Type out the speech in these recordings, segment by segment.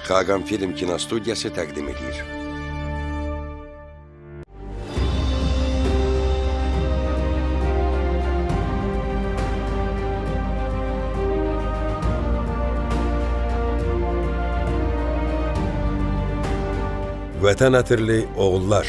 Xaqan Film Kinostudiyası təqdim edir. Vətən ətirli oğullar.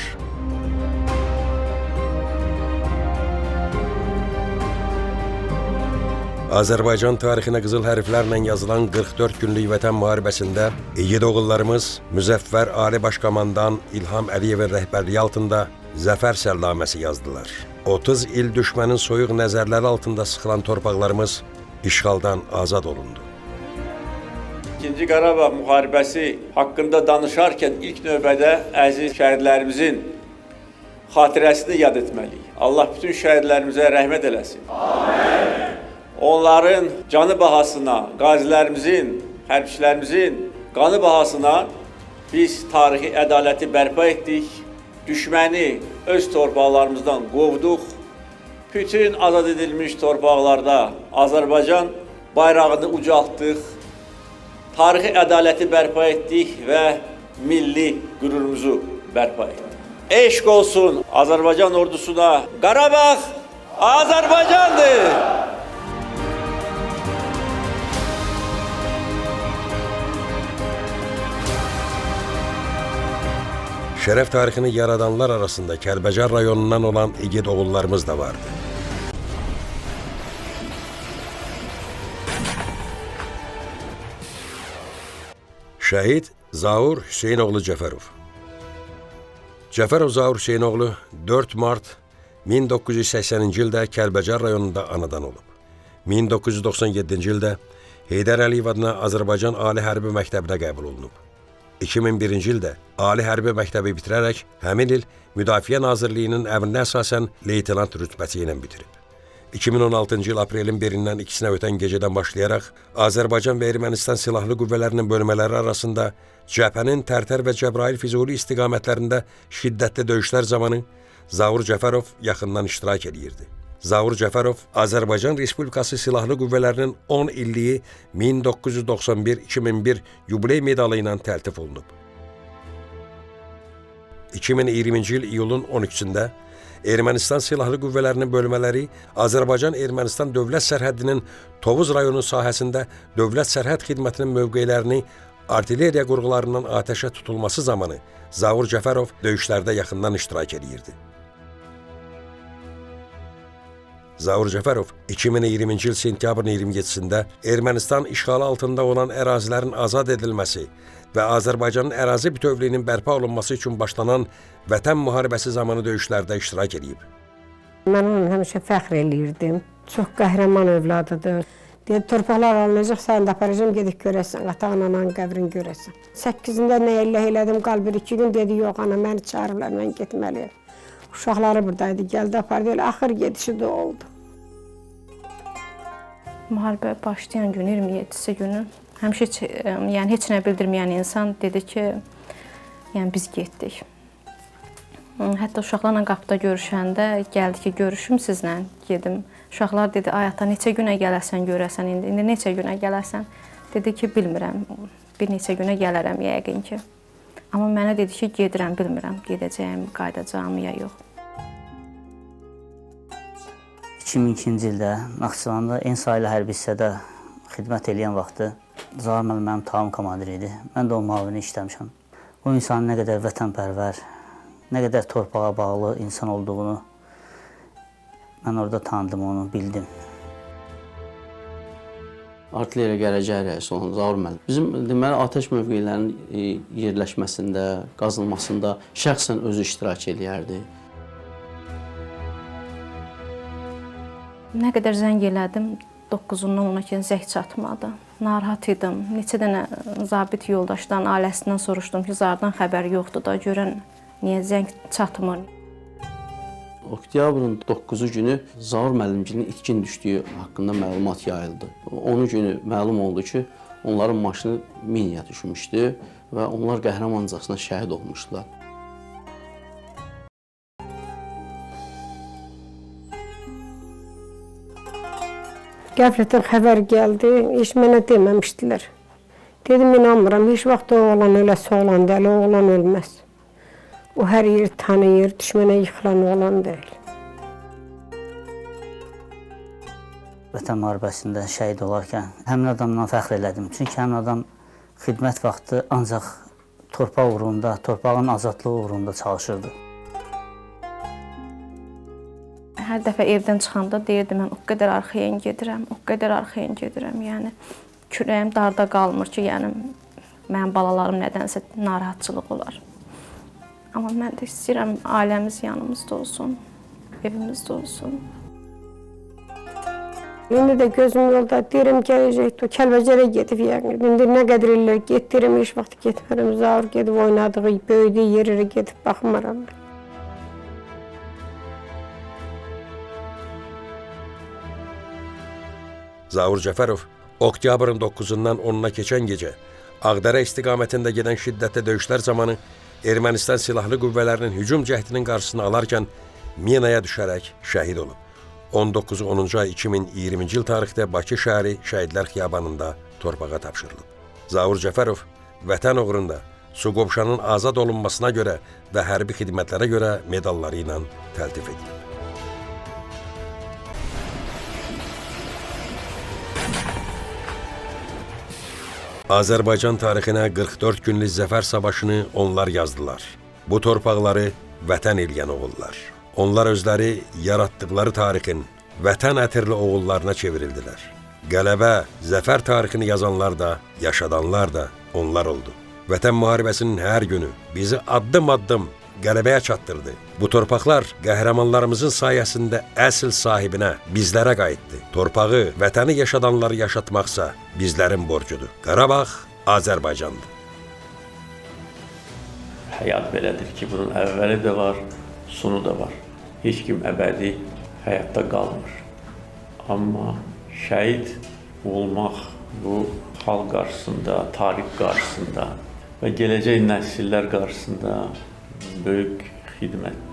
Azərbaycan tarixinə qızıl hərflərlə yazılan 44 günlük vətən müharibəsində igid oğullarımız Müzəffər Ali Başkomandan İlham Əliyevin rəhbərliyi altında zəfər sərnaməsi yazdılar. 30 il düşmənin soyuq nəzərləri altında sıxılan torpaqlarımız işğaldan azad olundu. İkinci Qarabağ müharibəsi haqqında danışarkən ilk növbədə əziz şəhidlərimizin xatirəsini yad etməliyik. Allah bütün şəhidlərimizə rəhmət eləsin. Amin. Onların canı bahasına, qazilərimizin, hərbçilərimizin qanı bahasına biz tarixi ədaləti bərpa etdik. Düşməni öz torpaqlarımızdan qovduq. Bütün azad edilmiş torpaqlarda Azərbaycan bayrağını ucaltdıq. Tarixi ədaləti bərpa etdik və milli qürurumuzu bərpa etdik. Eşq olsun Azərbaycan ordusuna, Qarabağ Azərbaycandır! Şərəf tarixini yaradanlar arasında Kəlbəcər rayonundan olan igid oğullarımız da vardı. Şəhid Zaur Hüseynoğlu Cəfərov. Cəfərov Zaur Hüseynoğlu 4 mart 1980-ci ildə Kəlbəcər rayonunda anadan olub. 1997-ci ildə Heydər Əliyev adına Azərbaycan Ali Hərbi Məktəbinə qəbul olunub. 2001-ci ildə Ali Hərbi Məktəbi bitirərək həmin il Müdafiə Nazirliyinin əmrinə əsasən leytenant rütbəsi ilə bitirib. 2016-cı il aprelin 1-dən 2-sinə ötən gecədən başlayaraq Azərbaycan və Ermənistan Silahlı Qüvvələrinin bölmələri arasında cəbhənin Tərtər və Cəbrayıl Füzuli istiqamətlərində şiddətli döyüşlər zamanı Zaur Cəfərov yaxından iştirak edirdi. Zaur Cəfərov Azərbaycan Respublikası Silahlı Qüvvələrinin 10 illiyi 1991-2001 yubiley medalı ilə təltif olunub. 2020-ci il iyulun 13-də Ermənistan Silahlı Qüvvələrinin bölmələri Azərbaycan-Ermənistan dövlət sərhədinin Tovuz rayonu sahəsində dövlət sərhəd xidmətinin mövqelərini artilleriya qurğularından atəşə tutulması zamanı Zaur Cəfərov döyüşlərdə yaxından iştirak edirdi. Zaur Cəfərov 2020-ci il sentyabrın 27-sində Ermənistan işğalı altında olan ərazilərin azad edilməsi və Azərbaycanın ərazi bütövlüyünün bərpa olunması üçün başlanan Vətən müharibəsi zamanı döyüşlərdə iştirak edib. Mən onu həmişə fəxr eləyirdim. Çox qəhrəman övladıdır. Dedi, torpaqlar alınacaq, sən də aparacam, gedib görəsən, ata-ananın ananın qəbrini görəsən. 8-də nə elə elədim, qal 1-2 gün dedi, yox ana, məni çağırırlar, mən getməliyəm. Uşaqları buradaydı, gəldi, apardı, elə axır gedişi də oldu. Müharibə başlayan gün, 27-si günü, həmişə heç nə bildirməyən insan dedi ki, biz getdik. Hətta uşaqlarla qapıda görüşəndə gəldi ki, görüşüm sizlə, gedim. Uşaqlar dedi, ay ata, neçə günə gələsən, görəsən, indi neçə günə gələsən? Dedi ki, bilmirəm, bir neçə günə gələrəm yəqin ki. Amma mənə dedi ki, gedirəm, bilmirəm, gedəcəyim, qaydacağım ya yox. 2002-ci ildə Naxçıvanda Ensaylı hərbi hissədə xidmət edən vaxtı Zaur müəllim mənim talim komandiri idi. Mən də o müavini işləmişəm. O insanın nə qədər vətənpərvər, nə qədər torpağa bağlı insan olduğunu mən orada tanıdım, onu bildim. Artilleriya gələcək rəisi olan Zaur müəllim. Bizim deməli atəş mövqelərinin yerləşməsində, qazılmasında şəxsən özü iştirak edərdi. Nə qədər zəng elədim, 9-undan ona ki, zəng çatmadı. Narahat idim. Neçə dənə zabit yoldaşdan, ailəsindən soruşdum ki, Zardan xəbər yoxdur da, görən niyə zəng çatmır. Oktyabrın 9-cu günü Zaur müəllimcinin itkin düşdüyü haqqında məlumat yayıldı. 10 günü məlum oldu ki, onların maşını minaya düşmüşdü və onlar qəhrəmancasına şəhid olmuşdular. Qəflətən xəbər gəldi, heç mənə deməmişdilər. Dedim, inanmıram, heç vaxt o oğlan öləsi oğlan deyil, o oğlan ölməz. O hər yeri tanıyır, düşmənə yıxılan oğlan deyil. Vətən müharibəsində şəhid olarkən həmin adamdan fəxr elədim. Çünki həmin adam xidmət vaxtı ancaq torpaq uğrunda, torpağın azadlığı uğrunda çalışırdı. Hər dəfə evdən çıxanda deyirdim, mən o qədər arxayan gedirəm, o qədər arxayan gedirəm. Yəni kürəyim darda qalmır ki, yəni mənim balalarım nədənsə narahatçılıq olar. Amma mən də istəyirəm ailəmiz yanımızda olsun, evimizdə olsun. İndi də gözüm yolda, deyirəm gələcək, o Kəlbəcərə gedib yəqin. İndi nə qədər illər getdirəm, heç vaxt getmərəm. Zaur gedib oynadığı, böyüdüyü yerlərə gedib baxmaram. Zaur Cəfərov oktyabrın 9-dan 10-na keçən gecə Ağdərə istiqamətində gedən şiddətli döyüşlər zamanı Ermənistan silahlı qüvvələrinin hücum cəhdinin qarşısını alarkən minaya düşərək şəhid olub. 19-10-cu ay 2020-ci il tarixdə Bakı şəhəri Şəhidlər Xiyabanında torpağa tapşırılıb. Zaur Cəfərov vətən uğrunda Suqovuşanın azad olunmasına görə və hərbi xidmətlərə görə medalları ilə təltif edilib. Azərbaycan tarixinə 44 günlük zəfər savaşını onlar yazdılar. Bu torpaqları vətən eləyən oğullar. Onlar özləri yaratdıqları tarixin vətən ətirli oğullarına çevrildilər. Qələbə, zəfər tarixini yazanlar da, yaşadanlar da onlar oldu. Vətən müharibəsinin hər günü bizi addım-addım qələbəyə çatdırdı. Bu torpaqlar qəhrəmanlarımızın sayəsində əsl sahibinə, bizlərə qayıtdı. Torpağı, vətəni yaşadanları yaşatmaqsa bizlərin borcudur. Qarabağ Azərbaycandır. Həyat belədir ki, bunun əvvəli də var, sonu da var. Heç kim əbədi həyatda qalmır. Amma şəhid olmaq bu xalq qarşısında, tarix qarşısında və gələcək nəsillər qarşısında böyük xidmətdir.